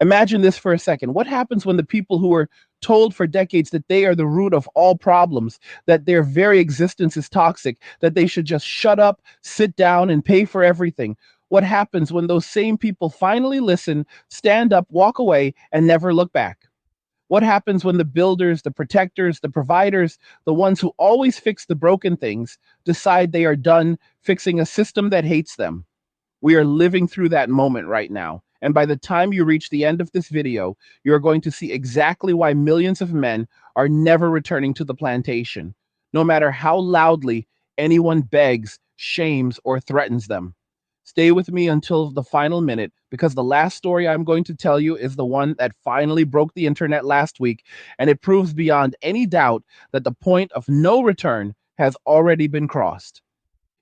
Imagine this for a second. What happens when the people who were told for decades that they are the root of all problems, that their very existence is toxic, that they should just shut up, sit down, and pay for everything? What happens when those same people finally listen, stand up, walk away, and never look back? What happens when the builders, the protectors, the providers, the ones who always fix the broken things, decide they are done fixing a system that hates them? We are living through that moment right now. And by the time you reach the end of this video, you're going to see exactly why millions of men are never returning to the plantation, no matter how loudly anyone begs, shames, or threatens them. Stay with me until the final minute because the last story I'm going to tell you is the one that finally broke the internet last week, and it proves beyond any doubt that the point of no return has already been crossed.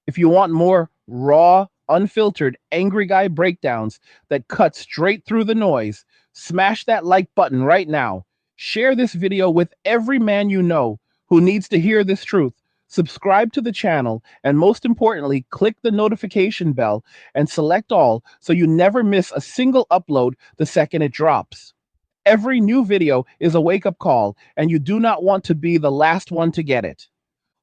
If you want more raw, unfiltered, angry guy breakdowns that cut straight through the noise, smash that like button right now. Share this video with every man you know who needs to hear this truth. Subscribe to the channel, and most importantly, click the notification bell and select all so you never miss a single upload the second it drops. Every new video is a wake-up call, and you do not want to be the last one to get it.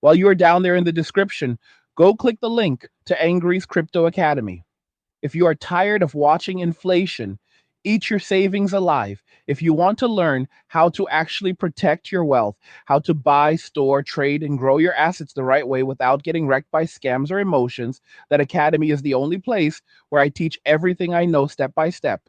While you are down there in the description, go click the link to Angry's Crypto Academy. If you are tired of watching inflation eat your savings alive, if you want to learn how to actually protect your wealth, how to buy, store, trade, and grow your assets the right way without getting wrecked by scams or emotions, that Academy is the only place where I teach everything I know step by step.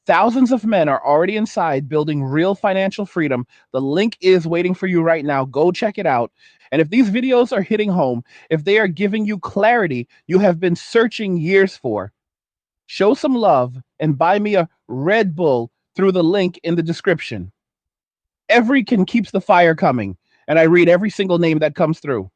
Thousands of men are already inside building real financial freedom. The link is waiting for you right now. Go check it out. And if these videos are hitting home, if they are giving you clarity you have been searching years for, show some love and buy me a Red Bull through the link in the description. Every can keeps the fire coming, and I read every single name that comes through.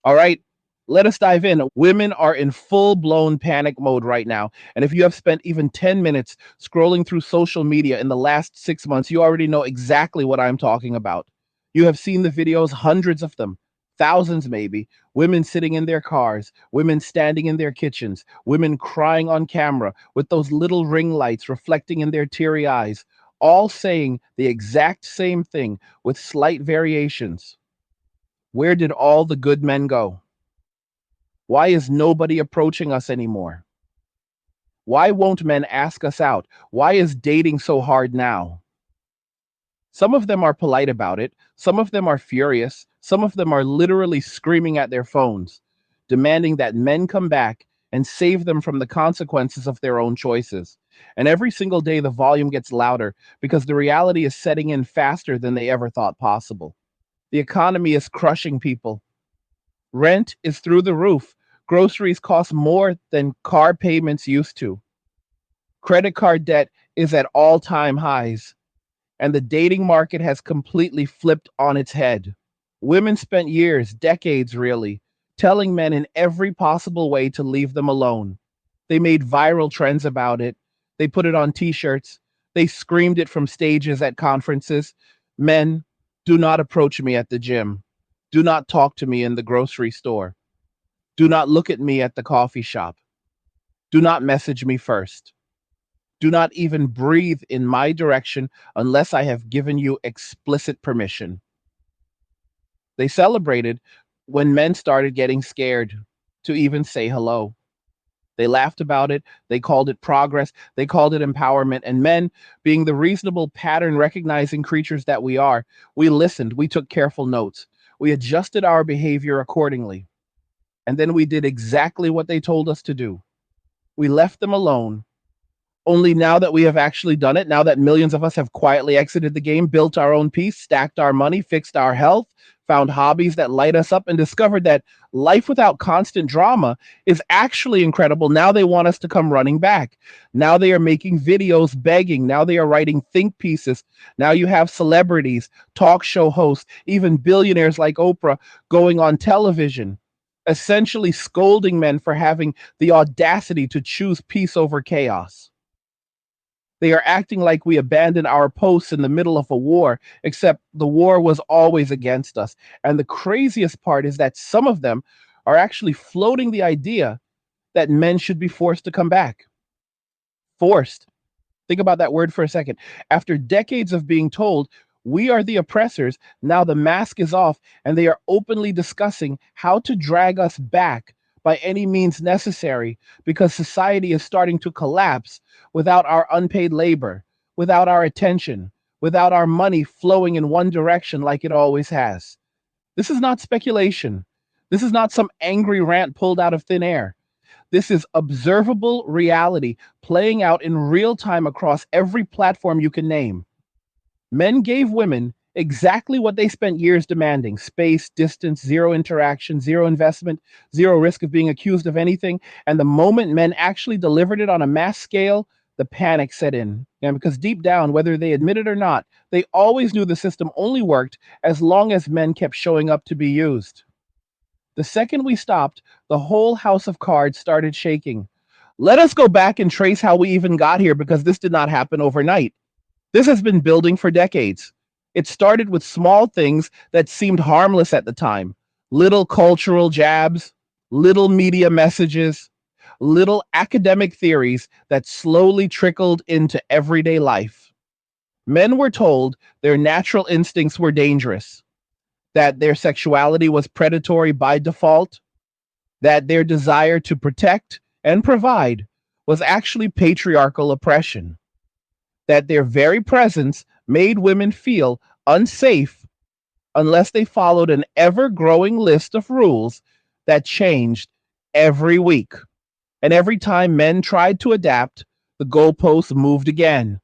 All right, let us dive in. Women are in full-blown panic mode right now. And if you have spent even 10 minutes scrolling through social media in the last 6 months, you already know exactly what I'm talking about. You have seen the videos, hundreds of them, thousands maybe, women sitting in their cars, women standing in their kitchens, women crying on camera with those little ring lights reflecting in their teary eyes, all saying the exact same thing with slight variations. Where did all the good men go? Why is nobody approaching us anymore? Why won't men ask us out? Why is dating so hard now? Some of them are polite about it. Some of them are furious. Some of them are literally screaming at their phones, demanding that men come back and save them from the consequences of their own choices. And every single day, the volume gets louder because the reality is setting in faster than they ever thought possible. The economy is crushing people. Rent is through the roof. Groceries cost more than car payments used to. Credit card debt is at all-time highs, and the dating market has completely flipped on its head. Women spent years, decades really, telling men in every possible way to leave them alone. They made viral trends about it. They put it on t-shirts. They screamed it from stages at conferences. Men, do not approach me at the gym. Do not talk to me in the grocery store. Do not look at me at the coffee shop. Do not message me first. Do not even breathe in my direction unless I have given you explicit permission. They celebrated when men started getting scared to even say hello. They laughed about it. They called it progress. They called it empowerment. And men, being the reasonable pattern recognizing creatures that we are, we listened. We took careful notes. We adjusted our behavior accordingly. And then we did exactly what they told us to do. We left them alone. Only now that we have actually done it, now that millions of us have quietly exited the game, built our own peace, stacked our money, fixed our health, found hobbies that light us up, and discovered that life without constant drama is actually incredible. Now they want us to come running back. Now they are making videos begging. Now they are writing think pieces. Now you have celebrities, talk show hosts, even billionaires like Oprah going on television, essentially scolding men for having the audacity to choose peace over chaos. They are acting like we abandoned our posts in the middle of a war, except the war was always against us. And the craziest part is that some of them are actually floating the idea that men should be forced to come back. Forced. Think about that word for a second. After decades of being told we are the oppressors, now the mask is off and they are openly discussing how to drag us back by any means necessary because society is starting to collapse without our unpaid labor, without our attention, without our money flowing in one direction like it always has. This is not speculation. This is not some angry rant pulled out of thin air. This is observable reality playing out in real time across every platform you can name. Men gave women exactly what they spent years demanding: space, distance, zero interaction, zero investment, zero risk of being accused of anything. And the moment men actually delivered it on a mass scale, the panic set in. And because deep down, whether they admit it or not, they always knew the system only worked as long as men kept showing up to be used. The second we stopped, the whole house of cards started shaking. Let us go back and trace how we even got here because this did not happen overnight. This has been building for decades. It started with small things that seemed harmless at the time: little cultural jabs, little media messages, little academic theories that slowly trickled into everyday life. Men were told their natural instincts were dangerous, that their sexuality was predatory by default, that their desire to protect and provide was actually patriarchal oppression, that their very presence made women feel unsafe unless they followed an ever growing list of rules that changed every week. And every time men tried to adapt, the goalposts moved again.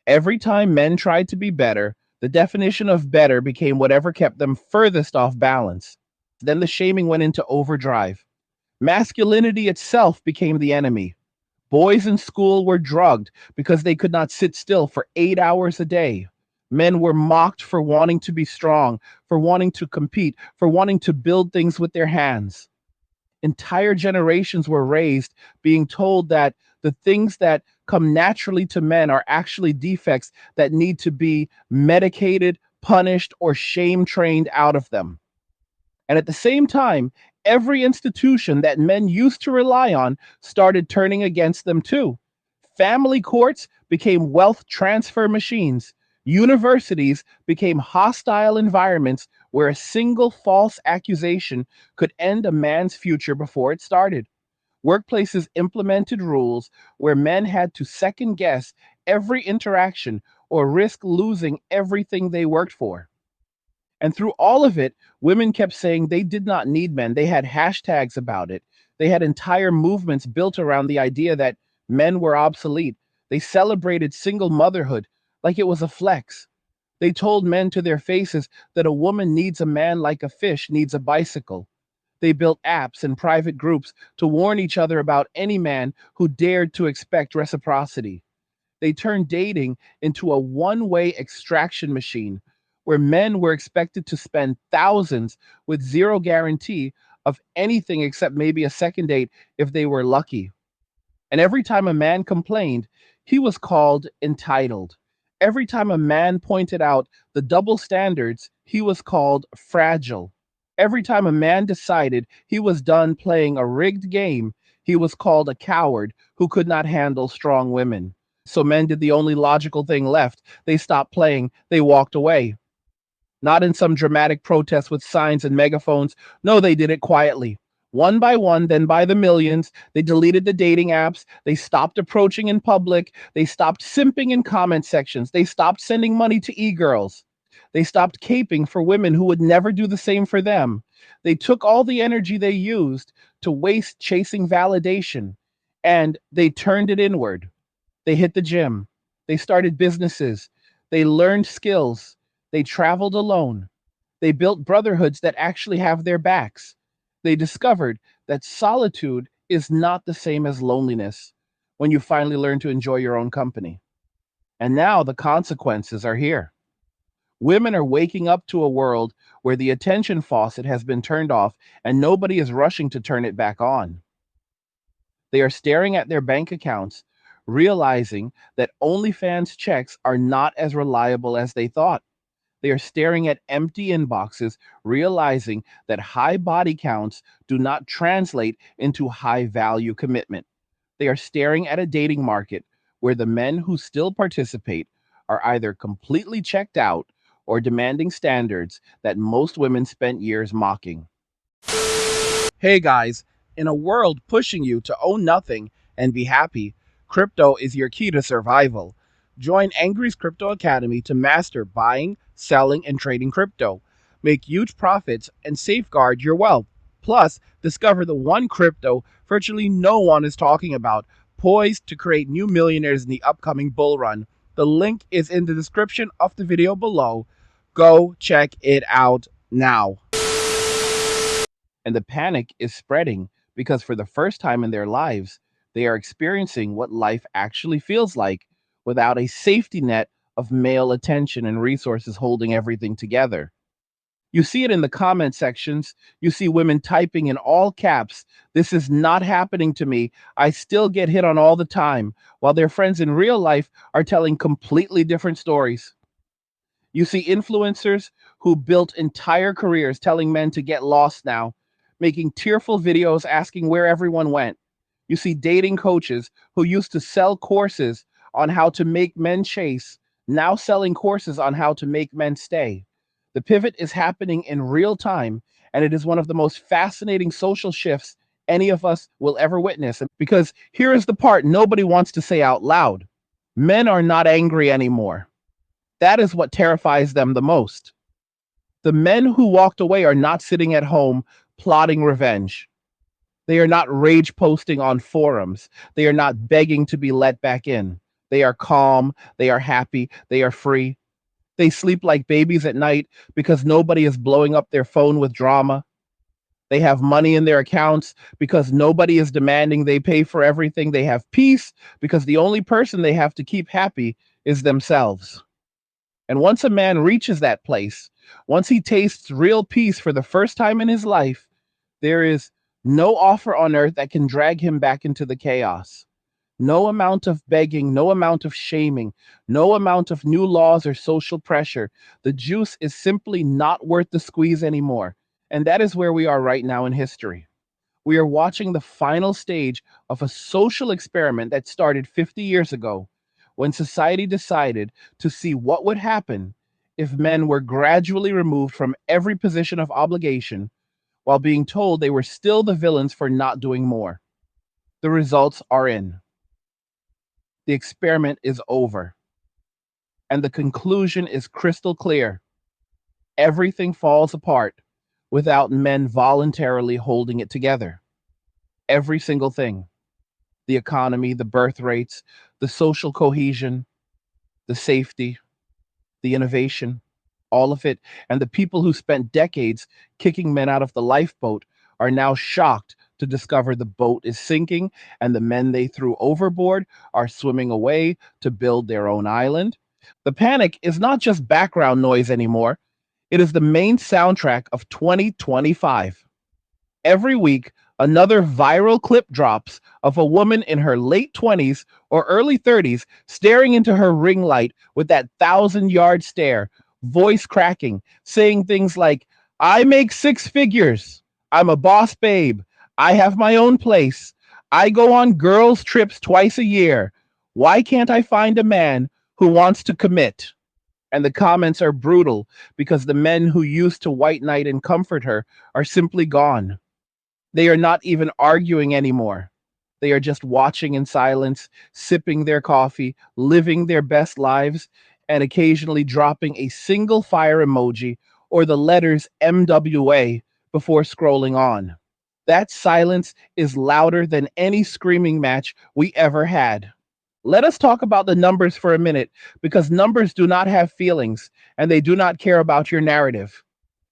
Every time men tried to be better, the definition of better became whatever kept them furthest off balance. Then the shaming went into overdrive. Masculinity itself became the enemy. Boys in school were drugged because they could not sit still for 8 hours a day. Men were mocked for wanting to be strong, for wanting to compete, for wanting to build things with their hands. Entire generations were raised being told that the things that come naturally to men are actually defects that need to be medicated, punished, or shame trained out of them. And at the same time, every institution that men used to rely on started turning against them too. Family courts became wealth transfer machines. Universities became hostile environments where a single false accusation could end a man's future before it started. Workplaces implemented rules where men had to second guess every interaction or risk losing everything they worked for. And through all of it, women kept saying they did not need men. They had hashtags about it. They had entire movements built around the idea that men were obsolete. They celebrated single motherhood like it was a flex. They told men to their faces that a woman needs a man like a fish needs a bicycle. They built apps and private groups to warn each other about any man who dared to expect reciprocity. They turned dating into a one-way extraction machine where men were expected to spend thousands with zero guarantee of anything except maybe a second date if they were lucky. And every time a man complained, he was called entitled. Every time a man pointed out the double standards, he was called fragile. Every time a man decided he was done playing a rigged game, he was called a coward who could not handle strong women. So men did the only logical thing left. They stopped playing, they walked away. Not in some dramatic protest with signs and megaphones. No, they did it quietly. One by one, then by the millions, they deleted the dating apps. They stopped approaching in public. They stopped simping in comment sections. They stopped sending money to e-girls. They stopped caping for women who would never do the same for them. They took all the energy they used to waste chasing validation and they turned it inward. They hit the gym. They started businesses. They learned skills. They traveled alone. They built brotherhoods that actually have their backs. They discovered that solitude is not the same as loneliness when you finally learn to enjoy your own company. And now the consequences are here. Women are waking up to a world where the attention faucet has been turned off and nobody is rushing to turn it back on. They are staring at their bank accounts, realizing that OnlyFans checks are not as reliable as they thought. They are staring at empty inboxes, realizing that high body counts do not translate into high value commitment. They are staring at a dating market where the men who still participate are either completely checked out or demanding standards that most women spent years mocking. Hey guys, in a world pushing you to own nothing and be happy, crypto is your key to survival. Join Angry's Crypto Academy to master buying, selling, and trading crypto. Make huge profits and safeguard your wealth. Plus, discover the one crypto virtually no one is talking about, poised to create new millionaires in the upcoming bull run. The link is in the description of the video below. Go check it out now. And the panic is spreading because for the first time in their lives, they are experiencing what life actually feels like without a safety net of male attention and resources holding everything together. You see it in the comment sections. You see women typing in all caps, "This is not happening to me. I still get hit on all the time," while their friends in real life are telling completely different stories. You see influencers who built entire careers telling men to get lost now, making tearful videos asking where everyone went. You see dating coaches who used to sell courses on how to make men chase, now selling courses on how to make men stay. The pivot is happening in real time, and it is one of the most fascinating social shifts any of us will ever witness. Because here is the part nobody wants to say out loud: men are not angry anymore. That is what terrifies them the most. The men who walked away are not sitting at home plotting revenge. They are not rage posting on forums. They are not begging to be let back in. They are calm. They are happy. They are free. They sleep like babies at night because nobody is blowing up their phone with drama. They have money in their accounts because nobody is demanding they pay for everything. They have peace because the only person they have to keep happy is themselves. And once a man reaches that place, once he tastes real peace for the first time in his life, there is no offer on earth that can drag him back into the chaos. No amount of begging, no amount of shaming, no amount of new laws or social pressure. The juice is simply not worth the squeeze anymore. And that is where we are right now in history. We are watching the final stage of a social experiment that started 50 years ago when society decided to see what would happen if men were gradually removed from every position of obligation while being told they were still the villains for not doing more. The results are in. The experiment is over. And the conclusion is crystal clear. Everything falls apart without men voluntarily holding it together. Every single thing: the economy, the birth rates, the social cohesion, the safety, the innovation, all of it. And the people who spent decades kicking men out of the lifeboat are now shocked to discover the boat is sinking and the men they threw overboard are swimming away to build their own island. The panic is not just background noise anymore, it is the main soundtrack of 2025. Every week, another viral clip drops of a woman in her late 20s or early 30s staring into her ring light with that 1,000-yard stare, voice cracking, saying things like, "I make six figures. I'm a boss babe. I have my own place. I go on girls' trips twice a year. Why can't I find a man who wants to commit?" And the comments are brutal because the men who used to white knight and comfort her are simply gone. They are not even arguing anymore. They are just watching in silence, sipping their coffee, living their best lives, and occasionally dropping a single fire emoji or the letters MWA before scrolling on. That silence is louder than any screaming match we ever had. Let us talk about the numbers for a minute, because numbers do not have feelings and they do not care about your narrative.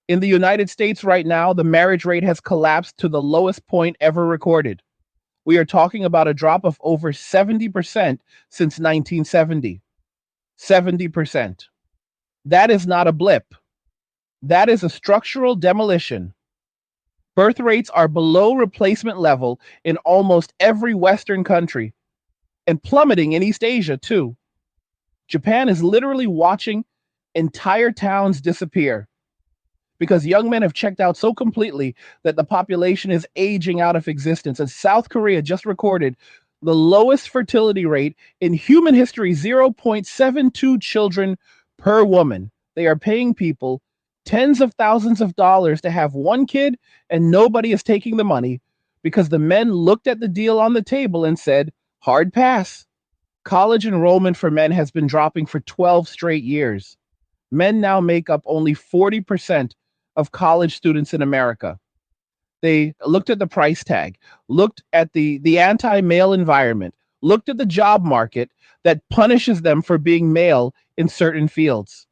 In the United States right now, the marriage rate has collapsed to the lowest point ever recorded. We are talking about a drop of over 70% since 1970. 70%. That is not a blip. That is a structural demolition. Birth rates are below replacement level in almost every Western country, and plummeting in East Asia too. Japan is literally watching entire towns disappear because young men have checked out so completely that the population is aging out of existence. And South Korea just recorded The lowest fertility rate in human history, 0.72 children per woman. They are paying people tens of thousands of dollars to have one kid, and nobody is taking the money because the men looked at the deal on the table and said, hard pass. College enrollment for men has been dropping for 12 straight years. Men now make up only 40% of college students in America. They looked at the price tag, looked at the anti-male environment, looked at the job market that punishes them for being male in certain fields.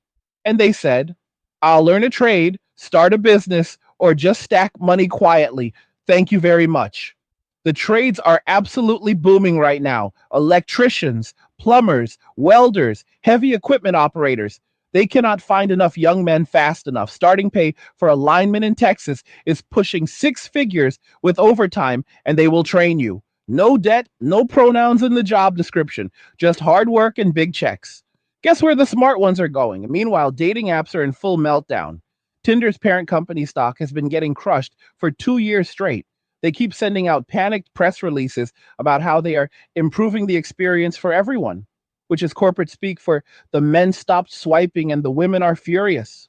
And they said, I'll learn a trade, start a business, or just stack money quietly. Thank you very much. The trades are absolutely booming right now. Electricians, plumbers, welders, heavy equipment operators. They cannot find enough young men fast enough. Starting pay for a lineman in Texas is pushing six figures with overtime, and they will train you. No debt, no pronouns in the job description, just hard work and big checks. Guess where the smart ones are going? Meanwhile, dating apps are in full meltdown. Tinder's parent company stock has been getting crushed for 2 years straight. They keep sending out panicked press releases about how they are improving the experience for everyone, which is corporate speak for the men stopped swiping and the women are furious.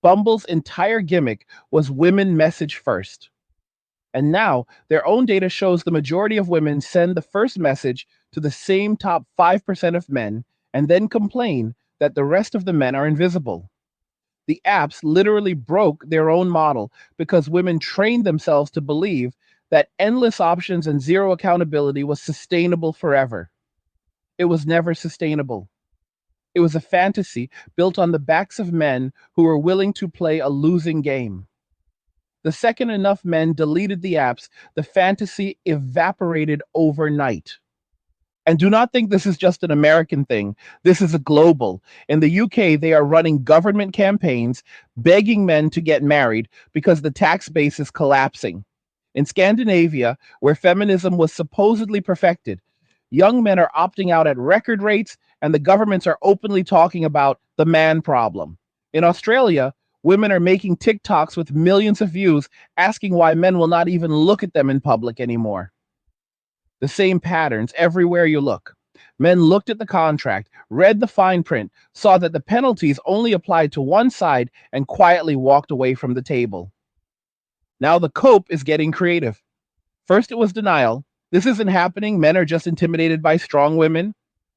Bumble's entire gimmick was women message first. And now their own data shows the majority of women send the first message to the same top 5% of men and then complain that the rest of the men are invisible. The apps literally broke their own model because women trained themselves to believe that endless options and zero accountability was sustainable forever. It was never sustainable. It was a fantasy built on the backs of men who were willing to play a losing game. The second enough men deleted the apps, the fantasy evaporated overnight. And do not think this is just an American thing. This is a global. In the UK, they are running government campaigns begging men to get married because the tax base is collapsing. In Scandinavia, where feminism was supposedly perfected, young men are opting out at record rates, and the governments are openly talking about the man problem. In Australia, women are making TikToks with millions of views asking why men will not even look at them in public anymore. The same patterns everywhere you look. Men looked at the contract, read the fine print, saw that the penalties only applied to one side, and quietly walked away from the table. Now the cope is getting creative. First, it was denial. This isn't happening. Men are just intimidated by strong women.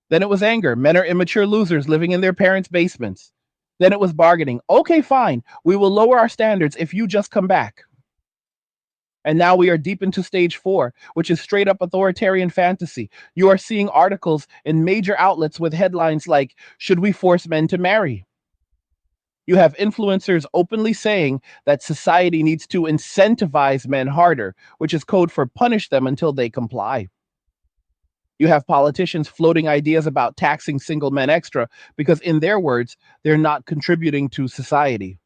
Then it was anger. Men are immature losers living in their parents' basements. Then it was bargaining. Okay, fine. We will lower our standards if you just come back. And now we are deep into stage 4, which is straight up authoritarian fantasy. You are seeing articles in major outlets with headlines like, should we force men to marry? You have influencers openly saying that society needs to incentivize men harder, which is code for punish them until they comply. You have politicians floating ideas about taxing single men extra because, in their words, they're not contributing to society.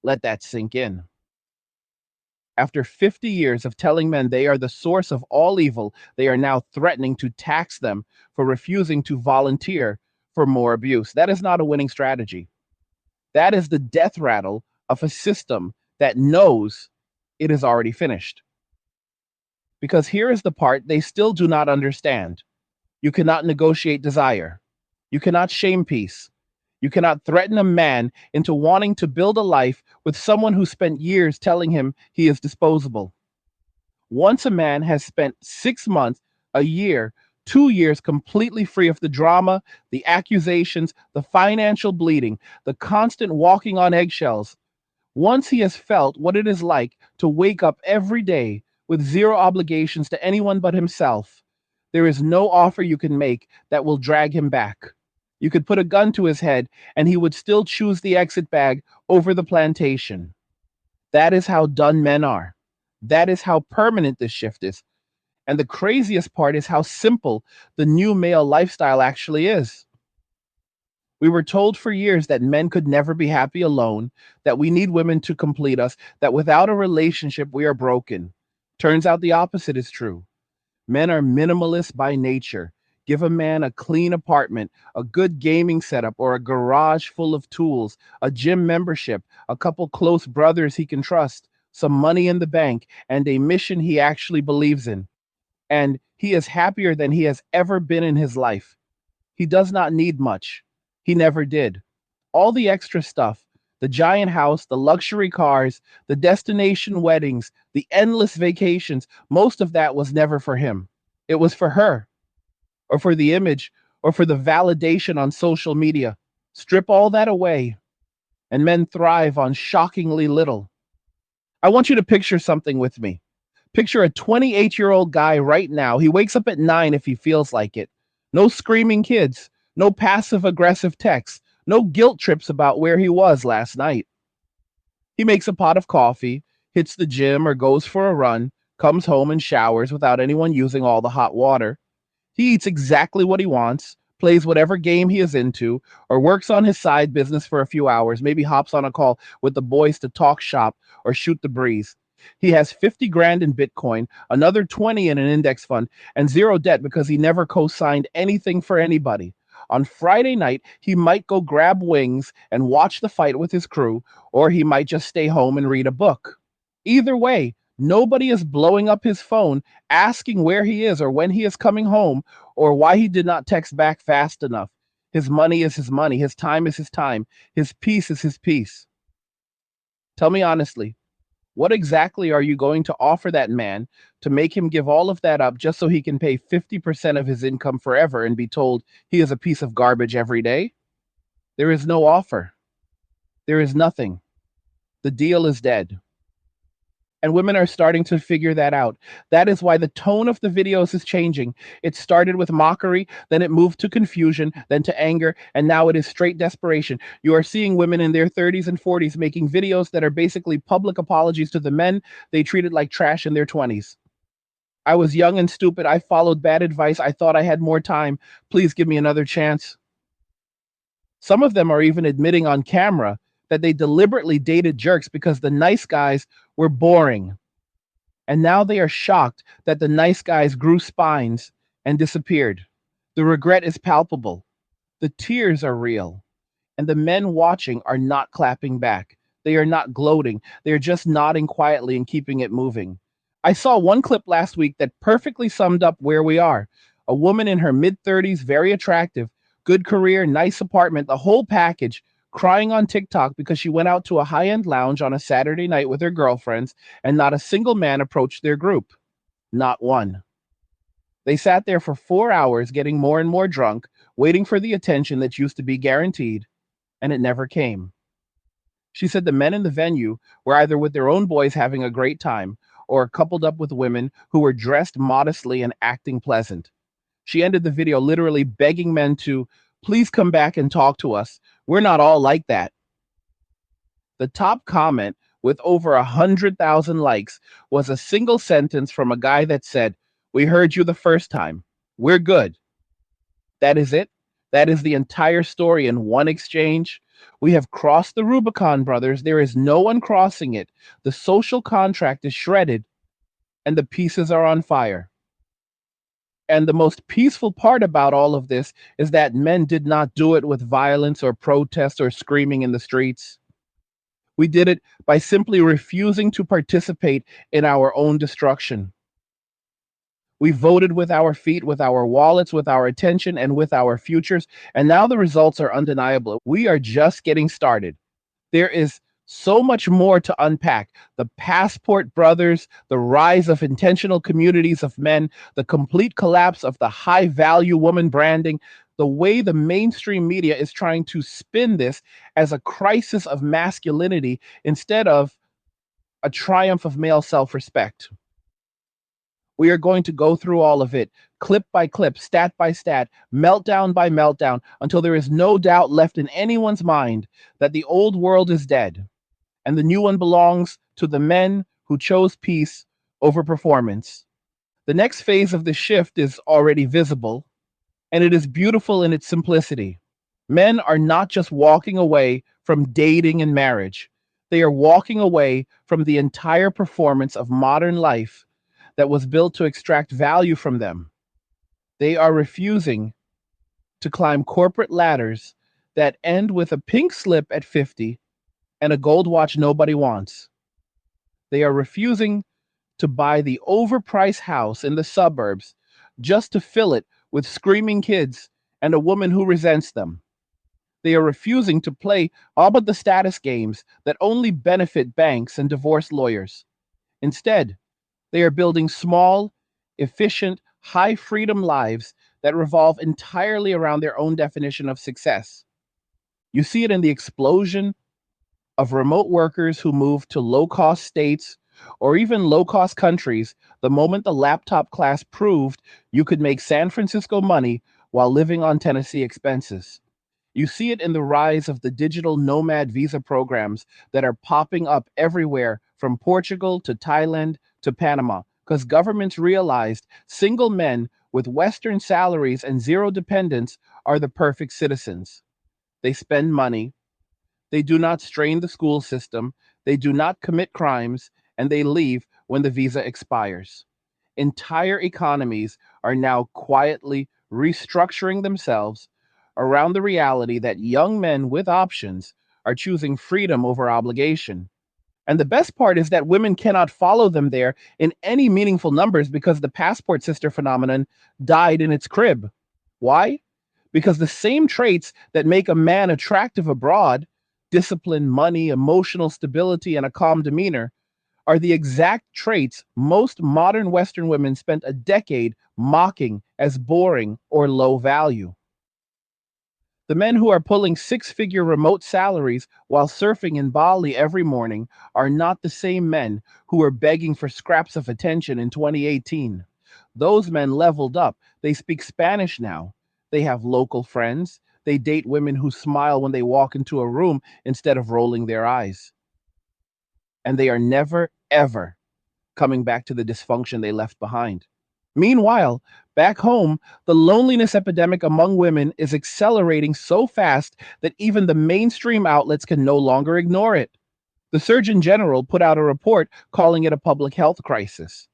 Let that sink in. After 50 years of telling men they are the source of all evil, they are now threatening to tax them for refusing to volunteer for more abuse. That is not a winning strategy. That is the death rattle of a system that knows it is already finished. Because here is the part they still do not understand. You cannot negotiate desire. You cannot shame peace. You cannot threaten a man into wanting to build a life with someone who spent years telling him he is disposable. Once a man has spent 6 months, a year, 2 years completely free of the drama, the accusations, the financial bleeding, the constant walking on eggshells, once he has felt what it is like to wake up every day with zero obligations to anyone but himself, there is no offer you can make that will drag him back. You could put a gun to his head, and he would still choose the exit bag over the plantation. That is how done men are. That is how permanent this shift is. And the craziest part is how simple the new male lifestyle actually is. We were told for years that men could never be happy alone, that we need women to complete us, that without a relationship we are broken. Turns out the opposite is true. Men are minimalist by nature. Give a man a clean apartment, a good gaming setup, or a garage full of tools, a gym membership, a couple close brothers he can trust, some money in the bank, and a mission he actually believes in. And He is happier than he has ever been in his life. He does not need much. He never did. All the extra stuff, the giant house, the luxury cars, the destination weddings, the endless vacations, most of that was never for him. It was for her, or for the image, or for the validation on social media. Strip all that away, and men thrive on shockingly little. I want you to picture something with me. Picture a 28-year-old guy right now. He wakes up at 9 if he feels like it. No screaming kids, no passive aggressive texts, no guilt trips about where he was last night. He makes a pot of coffee, hits the gym or goes for a run, comes home and showers without anyone using all the hot water. He eats exactly what he wants, plays whatever game he is into, or works on his side business for a few hours, maybe hops on a call with the boys to talk shop or shoot the breeze. He has 50 grand in Bitcoin, another 20 in an index fund, and zero debt because he never co-signed anything for anybody. On Friday night, he might go grab wings and watch the fight with his crew, or he might just stay home and read a book. Either way, nobody is blowing up his phone asking where he is or when he is coming home or why he did not text back fast enough. His money is his money. His time is his time. His peace is his peace. Tell me honestly, what exactly are you going to offer that man to make him give all of that up just so he can pay 50% of his income forever and be told he is a piece of garbage every day? There is no offer. There is nothing. The deal is dead. And women are starting to figure that out. That is why the tone of the videos is changing. It started with mockery, then it moved to confusion, then to anger, and now it is straight desperation. You are seeing women in their 30s and 40s making videos that are basically public apologies to the men they treated like trash in their 20s. I was young and stupid. I followed bad advice. I thought I had more time. Please give me another chance. Some of them are even admitting on camera that they deliberately dated jerks because the nice guys were boring. And now they are shocked that the nice guys grew spines and disappeared. The regret is palpable. The tears are real. And the men watching are not clapping back. They are not gloating. They are just nodding quietly and keeping it moving. I saw one clip last week that perfectly summed up where we are. A woman in her mid 30s, very attractive, good career, nice apartment, the whole package, crying on TikTok because she went out to a high end lounge on a Saturday night with her girlfriends and not a single man approached their group. Not one. They sat there for 4 hours getting more and more drunk, waiting for the attention that used to be guaranteed, and it never came. She said the men in the venue were either with their own boys having a great time or coupled up with women who were dressed modestly and acting pleasant. She ended the video literally begging men to please come back and talk to us. We're not all like that. The top comment with over 100,000 likes was a single sentence from a guy that said, "We heard you the first time. We're good." That is it. That is the entire story in one exchange. We have crossed the Rubicon, brothers. There is no one crossing it. The social contract is shredded and the pieces are on fire. And the most peaceful part about all of this is that men did not do it with violence or protest or screaming in the streets. We did it by simply refusing to participate in our own destruction. We voted with our feet, with our wallets, with our attention, and with our futures. And now the results are undeniable. We are just getting started. There is so much more to unpack. The passport brothers, the rise of intentional communities of men, the complete collapse of the high value woman branding, the way the mainstream media is trying to spin this as a crisis of masculinity instead of a triumph of male self respect. We are going to go through all of it, clip by clip, stat by stat, meltdown by meltdown, until there is no doubt left in anyone's mind that the old world is dead and the new one belongs to the men who chose peace over performance. The next phase of the shift is already visible, and it is beautiful in its simplicity. Men are not just walking away from dating and marriage, they are walking away from the entire performance of modern life that was built to extract value from them. They are refusing to climb corporate ladders that end with a pink slip at 50 and a gold watch nobody wants. They are refusing to buy the overpriced house in the suburbs just to fill it with screaming kids and a woman who resents them. They are refusing to play all but the status games that only benefit banks and divorce lawyers. Instead, they are building small, efficient, high freedom lives that revolve entirely around their own definition of success. You see it in the explosion of remote workers who move to low cost states or even low cost countries the moment the laptop class proved you could make San Francisco money while living on Tennessee expenses. You see it in the rise of the digital nomad visa programs that are popping up everywhere from Portugal to Thailand to Panama because governments realized single men with Western salaries and zero dependents are the perfect citizens. They spend money, they do not strain the school system, they do not commit crimes, and they leave when the visa expires. Entire economies are now quietly restructuring themselves around the reality that young men with options are choosing freedom over obligation. And the best part is that women cannot follow them there in any meaningful numbers because the passport sister phenomenon died in its crib. Why? Because the same traits that make a man attractive abroad, discipline, money, emotional stability, and a calm demeanor, are the exact traits most modern Western women spent a decade mocking as boring or low value. The men who are pulling six-figure remote salaries while surfing in Bali every morning are not the same men who were begging for scraps of attention in 2018. Those men leveled up. They speak Spanish now. They have local friends. They date women who smile when they walk into a room instead of rolling their eyes. And they are never, ever coming back to the dysfunction they left behind. Meanwhile, back home, the loneliness epidemic among women is accelerating so fast that even the mainstream outlets can no longer ignore it. The Surgeon General put out a report calling it a public health crisis.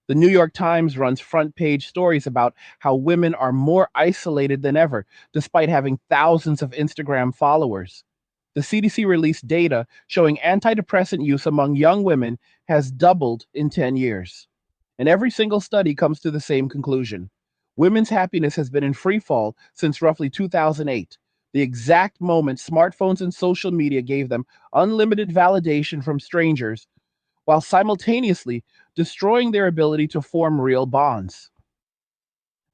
The New York Times runs front page stories about how women are more isolated than ever, despite having thousands of Instagram followers. The CDC released data showing antidepressant use among young women has doubled in 10 years. And every single study comes to the same conclusion. Women's happiness has been in free fall since roughly 2008, the exact moment smartphones and social media gave them unlimited validation from strangers, while simultaneously destroying their ability to form real bonds.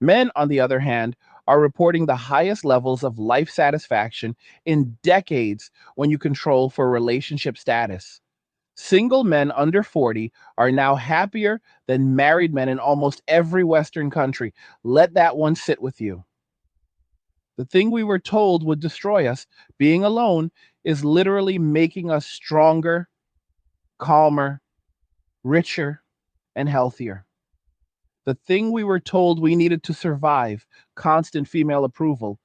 Men, on the other hand, are reporting the highest levels of life satisfaction in decades when you control for relationship status. Single men under 40 are now happier than married men in almost every Western country. Let that one sit with you. The thing we were told would destroy us, being alone, is literally making us stronger, calmer, richer, and healthier. The thing we were told we needed to survive, constant female approval,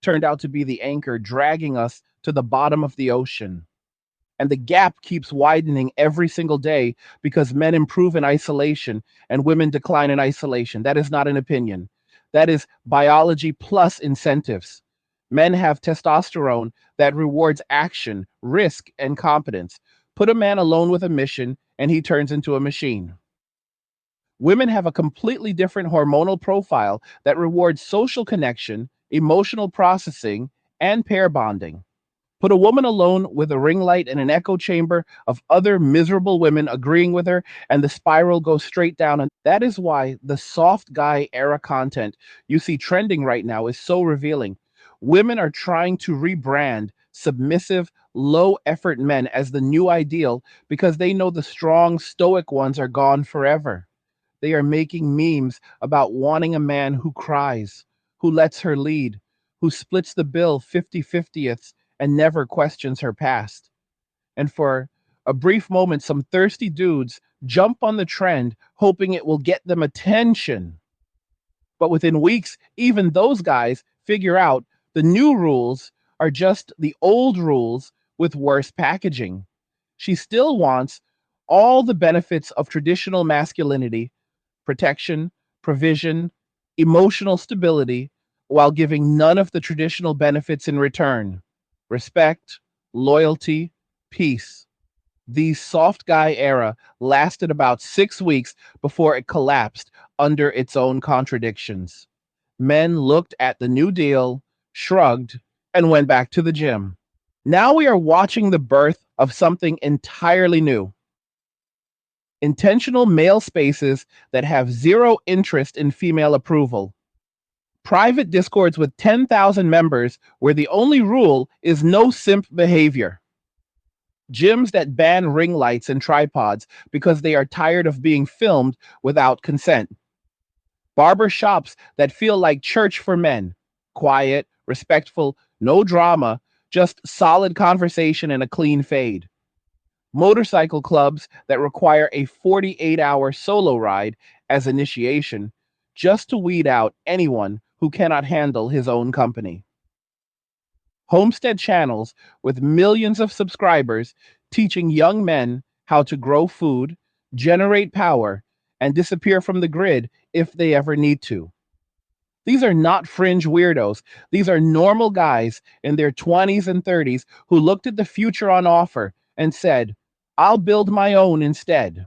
turned out to be the anchor dragging us to the bottom of the ocean. And the gap keeps widening every single day because men improve in isolation and women decline in isolation. That is not an opinion. That is biology plus incentives. Men have testosterone that rewards action, risk, and competence. Put a man alone with a mission, and he turns into a machine. Women have a completely different hormonal profile that rewards social connection, emotional processing, and pair bonding. Put a woman alone with a ring light and an echo chamber of other miserable women agreeing with her, and the spiral goes straight down. And that is why the soft guy era content you see trending right now is so revealing. Women are trying to rebrand submissive, low effort men as the new ideal because they know the strong, stoic ones are gone forever. They are making memes about wanting a man who cries, who lets her lead, who splits the bill 50/50ths and never questions her past. And for a brief moment, some thirsty dudes jump on the trend, hoping it will get them attention. But within weeks, even those guys figure out the new rules are just the old rules with worse packaging. She still wants all the benefits of traditional masculinity, protection, provision, emotional stability, while giving none of the traditional benefits in return: respect, loyalty, peace. The soft guy era lasted about 6 weeks before it collapsed under its own contradictions. Men looked at the New Deal, shrugged, and went back to the gym. Now we are watching the birth of something entirely new: intentional male spaces that have zero interest in female approval. Private discords with 10,000 members where the only rule is no simp behavior. Gyms that ban ring lights and tripods because they are tired of being filmed without consent. Barber shops that feel like church for men: quiet, respectful, no drama, just solid conversation and a clean fade. Motorcycle clubs that require a 48-hour solo ride as initiation just to weed out anyone who cannot handle his own company. Homestead channels with millions of subscribers teaching young men how to grow food, generate power, and disappear from the grid if they ever need to. These are not fringe weirdos. These are normal guys in their 20s and 30s who looked at the future on offer and said, I'll build my own instead.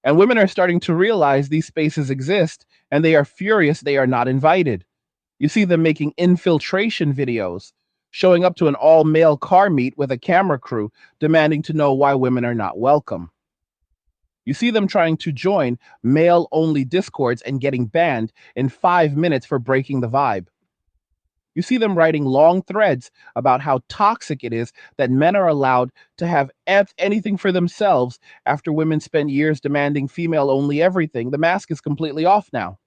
And women are starting to realize these spaces exist, and they are furious they are not invited. You see them making infiltration videos, showing up to an all-male car meet with a camera crew, demanding to know why women are not welcome. You see them trying to join male-only discords and getting banned in 5 minutes for breaking the vibe. You see them writing long threads about how toxic it is that men are allowed to have anything for themselves after women spent years demanding female-only everything. The mask is completely off now.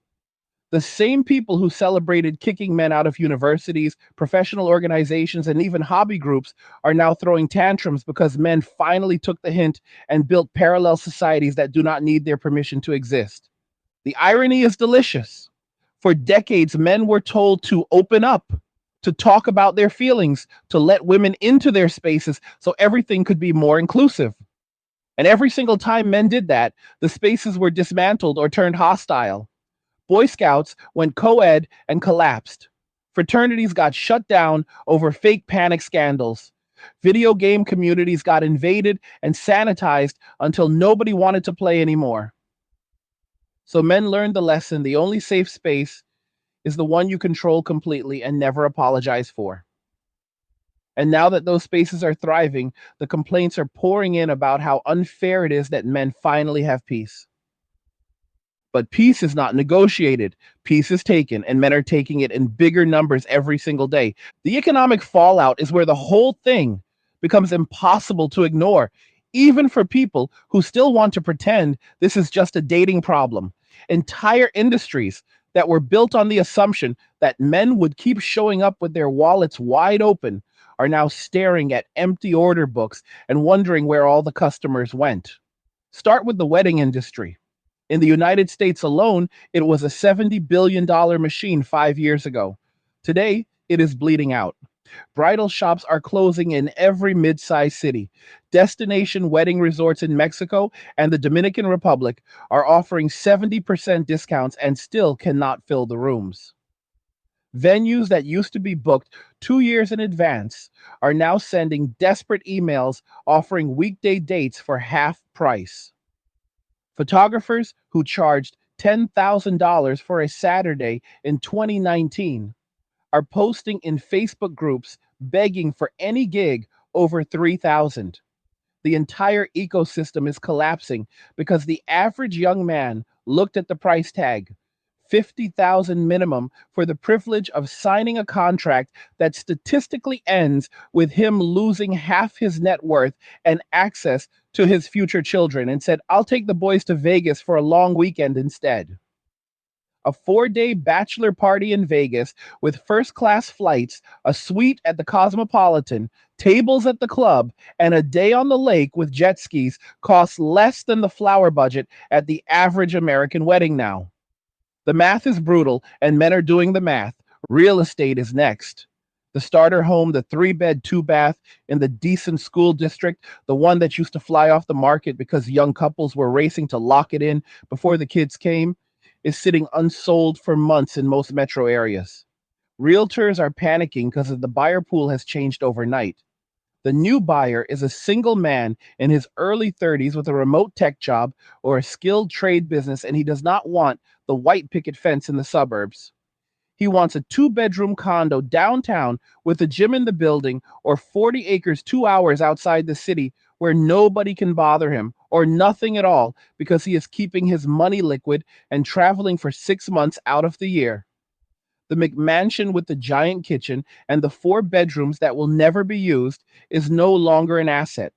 The same people who celebrated kicking men out of universities, professional organizations, and even hobby groups are now throwing tantrums because men finally took the hint and built parallel societies that do not need their permission to exist. The irony is delicious. For decades, men were told to open up, to talk about their feelings, to let women into their spaces so everything could be more inclusive. And every single time men did that, the spaces were dismantled or turned hostile. Boy Scouts went co-ed and collapsed. Fraternities got shut down over fake panic scandals. Video game communities got invaded and sanitized until nobody wanted to play anymore. So men learned the lesson: the only safe space is the one you control completely and never apologize for. And now that those spaces are thriving, the complaints are pouring in about how unfair it is that men finally have peace. But peace is not negotiated. Peace is taken, and men are taking it in bigger numbers every single day. The economic fallout is where the whole thing becomes impossible to ignore, even for people who still want to pretend this is just a dating problem. Entire industries that were built on the assumption that men would keep showing up with their wallets wide open are now staring at empty order books and wondering where all the customers went. Start with the wedding industry. In the United States alone, it was a $70 billion machine 5 years ago. Today, it is bleeding out. Bridal shops are closing in every mid-sized city. Destination wedding resorts in Mexico and the Dominican Republic are offering 70% discounts and still cannot fill the rooms. Venues that used to be booked 2 years in advance are now sending desperate emails offering weekday dates for half price. Photographers who charged $10,000 for a Saturday in 2019 are posting in Facebook groups begging for any gig over $3,000. The entire ecosystem is collapsing because the average young man looked at the price tag: $50,000 minimum for the privilege of signing a contract that statistically ends with him losing half his net worth and access to his future children, and said, I'll take the boys to Vegas for a long weekend instead. A 4-day bachelor party in Vegas with first-class flights, a suite at the Cosmopolitan, tables at the club, and a day on the lake with jet skis costs less than the flower budget at the average American wedding now. The math is brutal, and men are doing the math. Real estate is next. The starter home, the 3-bed, 2-bath in the decent school district, the one that used to fly off the market because young couples were racing to lock it in before the kids came, is sitting unsold for months in most metro areas. Realtors are panicking because the buyer pool has changed overnight. The new buyer is a single man in his early 30s with a remote tech job or a skilled trade business, and he does not want the white picket fence in the suburbs. He wants a two-bedroom condo downtown with a gym in the building or 40 acres 2 hours outside the city where nobody can bother him or nothing at all because he is keeping his money liquid and traveling for 6 months out of the year. The McMansion with the giant kitchen and the 4 bedrooms that will never be used is no longer an asset.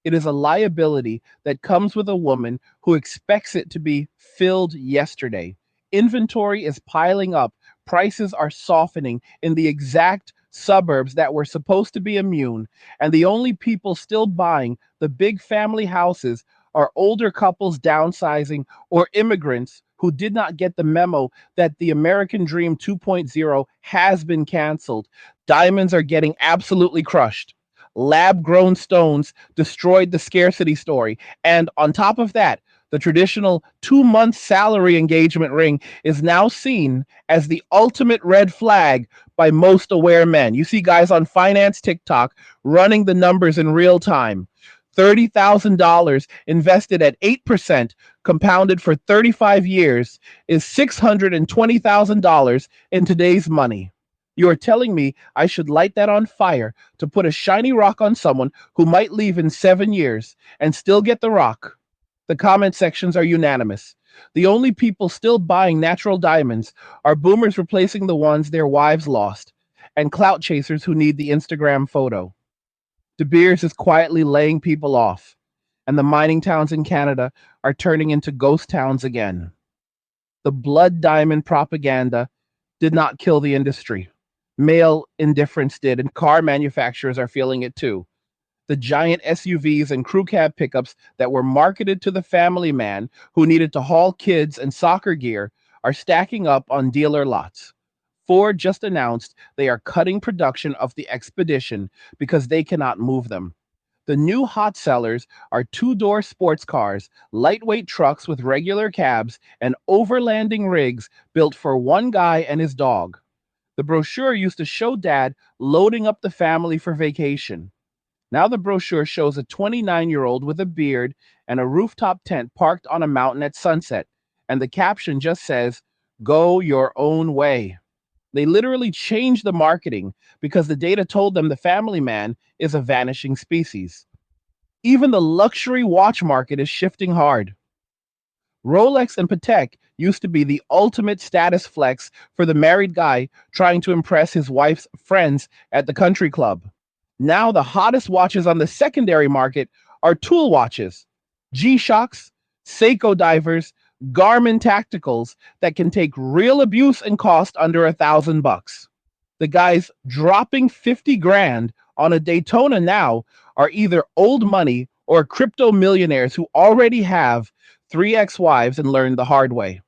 It is a liability that comes with a woman who expects it to be filled yesterday. Inventory is piling up, prices are softening in the exact suburbs that were supposed to be immune, and the only people still buying the big family houses are older couples downsizing or immigrants who did not get the memo that the American Dream 2.0 has been canceled. Diamonds are getting absolutely crushed. Lab grown stones destroyed the scarcity story. And on top of that, the traditional 2 month salary engagement ring is now seen as the ultimate red flag by most aware men. You see guys on finance TikTok running the numbers in real time. $30,000 invested at 8%, compounded for 35 years, is $620,000 in today's money. You are telling me I should light that on fire to put a shiny rock on someone who might leave in 7 years and still get the rock? The comment sections are unanimous. The only people still buying natural diamonds are boomers replacing the ones their wives lost, and clout chasers who need the Instagram photo. De Beers is quietly laying people off, and the mining towns in Canada are turning into ghost towns again. The blood diamond propaganda did not kill the industry. Male indifference did, and car manufacturers are feeling it too. The giant SUVs and crew cab pickups that were marketed to the family man who needed to haul kids and soccer gear are stacking up on dealer lots. Ford just announced they are cutting production of the Expedition because they cannot move them. The new hot sellers are two-door sports cars, lightweight trucks with regular cabs, and overlanding rigs built for one guy and his dog. The brochure used to show dad loading up the family for vacation. Now the brochure shows a 29-year-old with a beard and a rooftop tent parked on a mountain at sunset, and the caption just says, "Go your own way." They literally changed the marketing because the data told them the family man is a vanishing species. Even the luxury watch market is shifting hard. Rolex and Patek used to be the ultimate status flex for the married guy trying to impress his wife's friends at the country club. Now the hottest watches on the secondary market are tool watches, G-Shocks, Seiko divers, Garmin tacticals that can take real abuse and cost under $1,000. The guys dropping 50 grand on a Daytona now are either old money or crypto millionaires who already have 3 ex-wives and learned the hard way.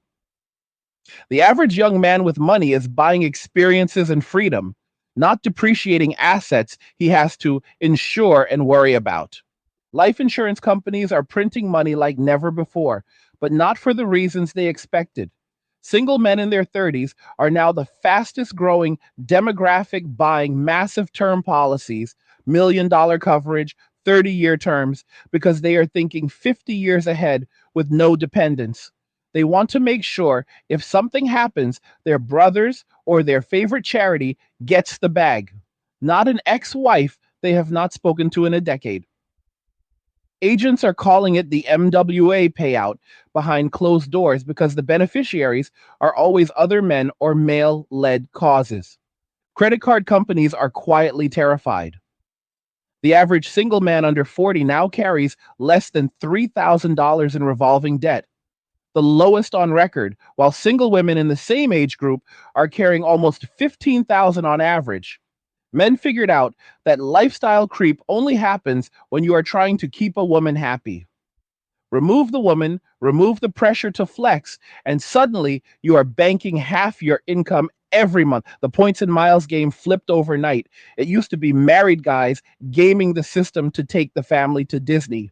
The average young man with money is buying experiences and freedom, not depreciating assets he has to insure and worry about. Life insurance companies are printing money like never before, but not for the reasons they expected. Single men in their 30s are now the fastest growing demographic buying massive term policies, $1 million coverage, 30-year terms, because they are thinking 50 years ahead with no dependents. They want to make sure if something happens, their brothers or their favorite charity gets the bag, not an ex-wife they have not spoken to in a decade. Agents are calling it the MWA payout behind closed doors because the beneficiaries are always other men or male-led causes. Credit card companies are quietly terrified. The average single man under 40 now carries less than $3,000 in revolving debt, the lowest on record, while single women in the same age group are carrying almost $15,000 on average. Men figured out that lifestyle creep only happens when you are trying to keep a woman happy. Remove the woman, remove the pressure to flex, and suddenly you are banking half your income every month. The points and miles game flipped overnight. It used to be married guys gaming the system to take the family to Disney.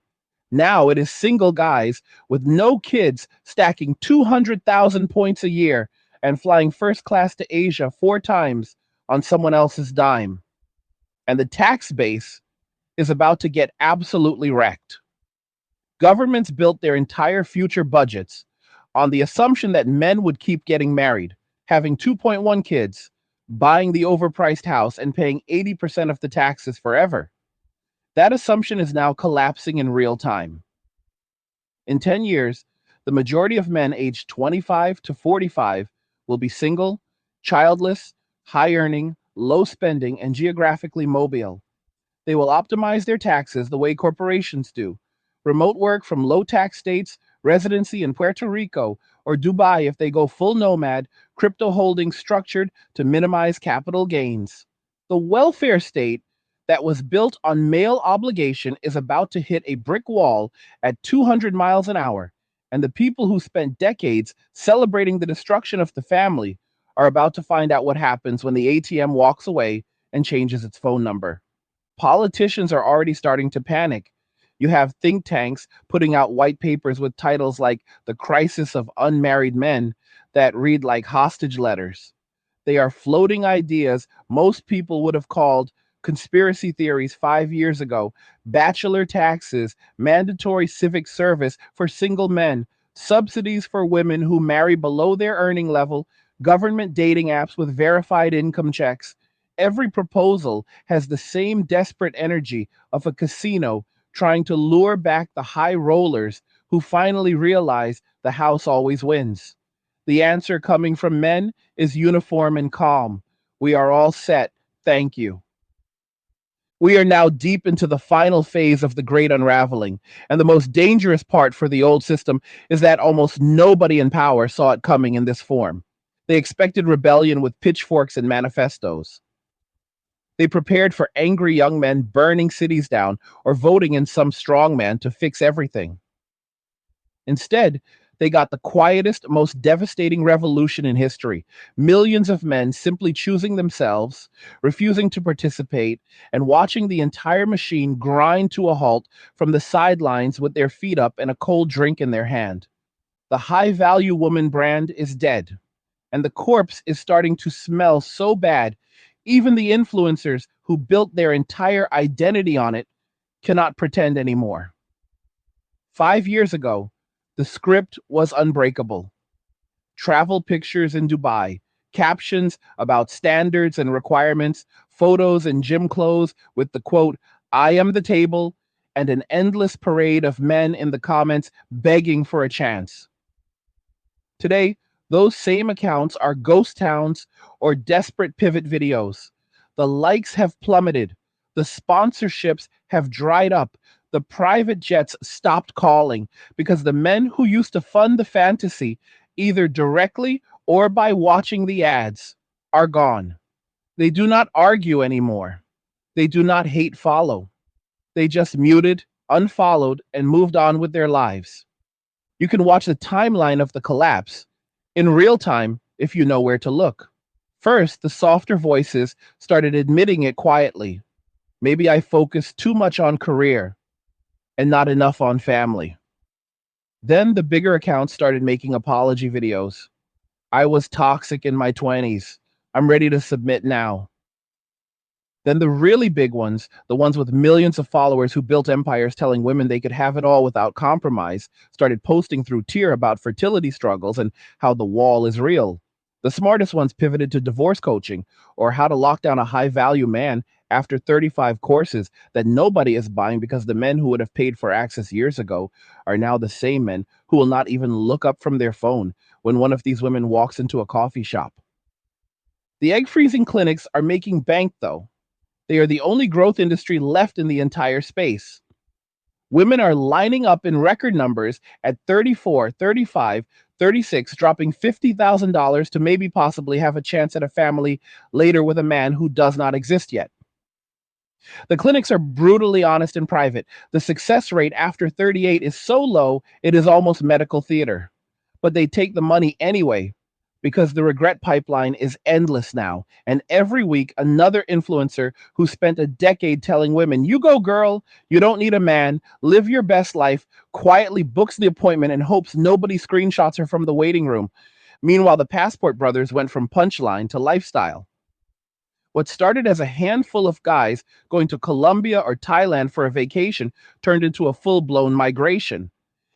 Now it is single guys with no kids stacking 200,000 points a year and flying first class to Asia 4 times on someone else's dime. And the tax base is about to get absolutely wrecked. Governments built their entire future budgets on the assumption that men would keep getting married, having 2.1 kids, buying the overpriced house, and paying 80% of the taxes forever. That assumption is now collapsing in real time. In 10 years, the majority of men aged 25 to 45 will be single, childless, high earning, low spending, and geographically mobile. They will optimize their taxes the way corporations do. Remote work from low tax states, residency in Puerto Rico or Dubai if they go full nomad, crypto holdings structured to minimize capital gains. The welfare state that was built on male obligation is about to hit a brick wall at 200 miles an hour, and the people who spent decades celebrating the destruction of the family are about to find out what happens when the ATM walks away and changes its phone number. Politicians are already starting to panic. You have think tanks putting out white papers with titles like The Crisis of Unmarried Men that read like hostage letters. They are floating ideas most people would have called conspiracy theories 5 years ago: bachelor taxes, mandatory civic service for single men, subsidies for women who marry below their earning level, government dating apps with verified income checks. Every proposal has the same desperate energy of a casino trying to lure back the high rollers who finally realize the house always wins. The answer coming from men is uniform and calm. We are all set. Thank you. We are now deep into the final phase of the great unraveling, and the most dangerous part for the old system is that almost nobody in power saw it coming in this form. They expected rebellion with pitchforks and manifestos. They prepared for angry young men burning cities down or voting in some strongman to fix everything. Instead, they got the quietest, most devastating revolution in history. Millions of men simply choosing themselves, refusing to participate, and watching the entire machine grind to a halt from the sidelines with their feet up and a cold drink in their hand. The high value woman brand is dead, and the corpse is starting to smell so bad, even the influencers who built their entire identity on it cannot pretend anymore. 5 years ago, the script was unbreakable. Travel pictures in Dubai, captions about standards and requirements, photos in gym clothes with the quote, "I am the table," and an endless parade of men in the comments begging for a chance. Today, those same accounts are ghost towns or desperate pivot videos. The likes have plummeted. The sponsorships have dried up. The private jets stopped calling because the men who used to fund the fantasy, either directly or by watching the ads, are gone. They do not argue anymore. They do not hate follow. They just muted, unfollowed, and moved on with their lives. You can watch the timeline of the collapse in real time if you know where to look. First, the softer voices started admitting it quietly. Maybe I focused too much on career and not enough on family. Then the bigger accounts started making apology videos. I was toxic in my 20s. I'm ready to submit now. Then the really big ones, the ones with millions of followers who built empires telling women they could have it all without compromise, started posting through tear about fertility struggles and how the wall is real. The smartest ones pivoted to divorce coaching or how to lock down a high value man after 35 courses that nobody is buying because the men who would have paid for access years ago are now the same men who will not even look up from their phone when one of these women walks into a coffee shop. The egg freezing clinics are making bank though. They are the only growth industry left in the entire space. Women are lining up in record numbers at 34, 35, 36, dropping $50,000 to maybe possibly have a chance at a family later with a man who does not exist yet. The clinics are brutally honest and private. The success rate after 38 is so low, it is almost medical theater. But they take the money anyway because the regret pipeline is endless now. And every week, another influencer who spent a decade telling women, "You go, girl, you don't need a man, live your best life," quietly books the appointment and hopes nobody screenshots her from the waiting room. Meanwhile, the Passport brothers went from punchline to lifestyle. What started as a handful of guys going to Colombia or Thailand for a vacation turned into a full blown migration.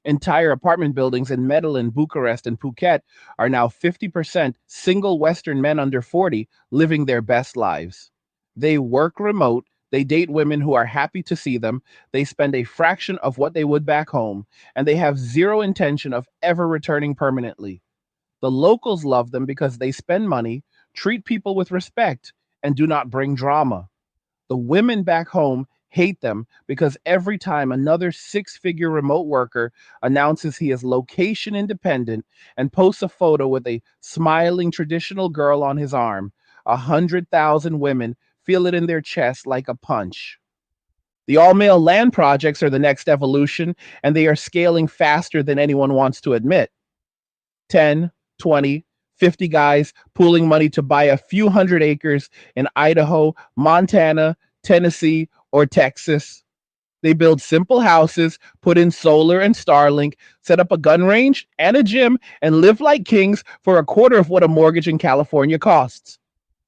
Entire apartment buildings in Medellin, Bucharest, and Phuket are now 50% single Western men under 40 living their best lives. They work remote, they date women who are happy to see them, they spend a fraction of what they would back home, and they have zero intention of ever returning permanently. The locals love them because they spend money, treat people with respect, and do not bring drama. The women back home hate them because every time another six-figure remote worker announces he is location independent and posts a photo with a smiling traditional girl on his arm, 100,000 women feel it in their chest like a punch. The all male land projects are the next evolution, and they are scaling faster than anyone wants to admit. 10, 20, 50 guys pooling money to buy a few hundred acres in Idaho, Montana, Tennessee, or Texas. They build simple houses, put in solar and Starlink, set up a gun range and a gym, and live like kings for a quarter of what a mortgage in California costs.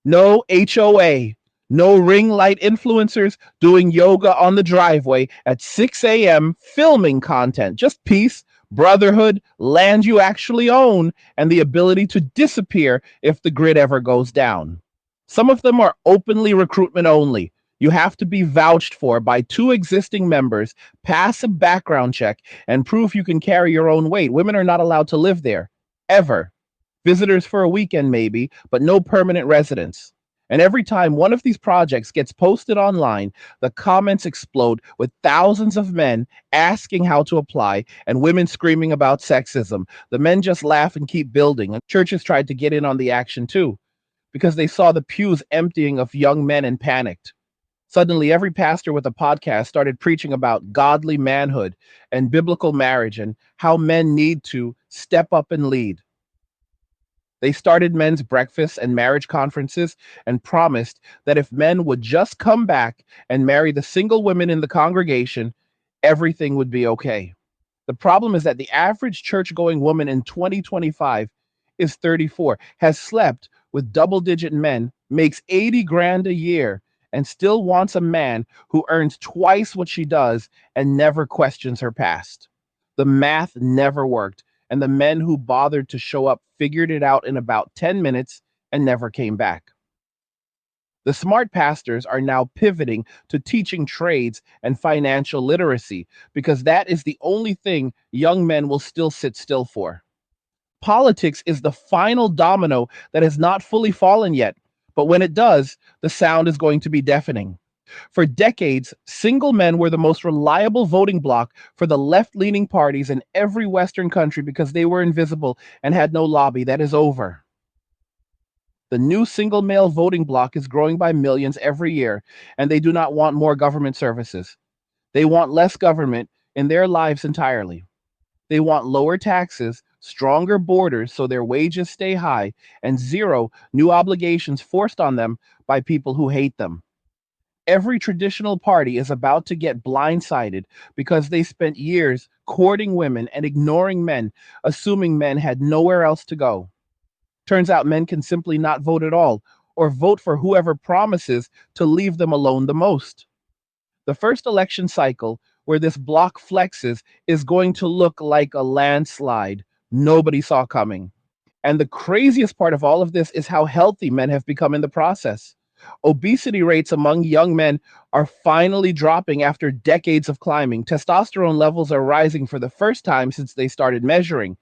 No HOA, no ring light influencers doing yoga on the driveway at 6 a.m. filming content. Just peace, brotherhood, land you actually own, and the ability to disappear if the grid ever goes down. Some of them are openly recruitment only. You have to be vouched for by two existing members, pass a background check, and prove you can carry your own weight. Women are not allowed to live there, ever. Visitors for a weekend, maybe, but no permanent residents. And every time one of these projects gets posted online, the comments explode with thousands of men asking how to apply and women screaming about sexism. The men just laugh and keep building. And churches tried to get in on the action too, because they saw the pews emptying of young men and panicked. Suddenly, every pastor with a podcast started preaching about godly manhood and biblical marriage and how men need to step up and lead. They started men's breakfasts and marriage conferences and promised that if men would just come back and marry the single women in the congregation, everything would be okay. The problem is that the average church going woman in 2025 is 34, has slept with double digit men, makes 80 grand a year, and still wants a man who earns twice what she does and never questions her past. The math never worked, and the men who bothered to show up figured it out in about 10 minutes and never came back. The smart pastors are now pivoting to teaching trades and financial literacy because that is the only thing young men will still sit still for. Politics is the final domino that has not fully fallen yet, but when it does, the sound is going to be deafening. For decades, single men were the most reliable voting bloc for the left leaning parties in every Western country because they were invisible and had no lobby. That is over. The new single male voting bloc is growing by millions every year, and they do not want more government services. They want less government in their lives entirely. They want lower taxes, stronger borders so their wages stay high, and zero new obligations forced on them by people who hate them. Every traditional party is about to get blindsided because they spent years courting women and ignoring men, assuming men had nowhere else to go. Turns out men can simply not vote at all, or vote for whoever promises to leave them alone the most. The first election cycle where this block flexes is going to look like a landslide nobody saw coming. And the craziest part of all of this is how healthy men have become in the process. Obesity rates among young men are finally dropping after decades of climbing. Testosterone levels are rising for the first time since they started measuring.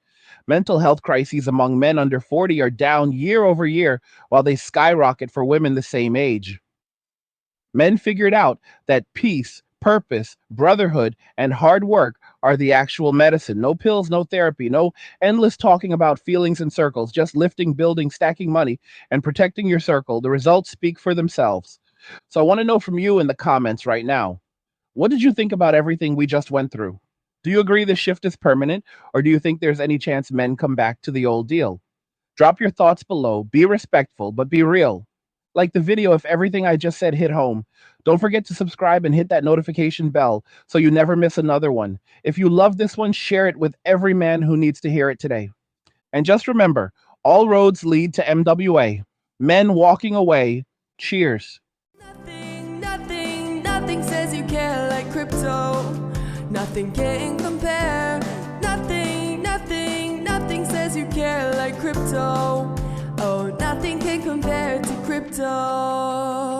Mental health crises among men under 40 are down year over year, while they skyrocket for women the same age. Men figured out that peace, purpose, brotherhood, and hard work are the actual medicine. No pills, no therapy, no endless talking about feelings in circles, just lifting, building, stacking money, and protecting your circle. The results speak for themselves. So I want to know from you in the comments right now, what did you think about everything we just went through? Do you agree the shift is permanent, or do you think there's any chance men come back to the old deal? Drop your thoughts below. Be respectful, but be real. Like the video if everything I just said hit home. Don't forget to subscribe and hit that notification bell so you never miss another one. If you love this one, share it with every man who needs to hear it today. And just remember, all roads lead to MWA. Men walking away Cheers. Nothing says you care like crypto. Nothing can compare. Nothing says you care like crypto. Oh, nothing can compare to crypto.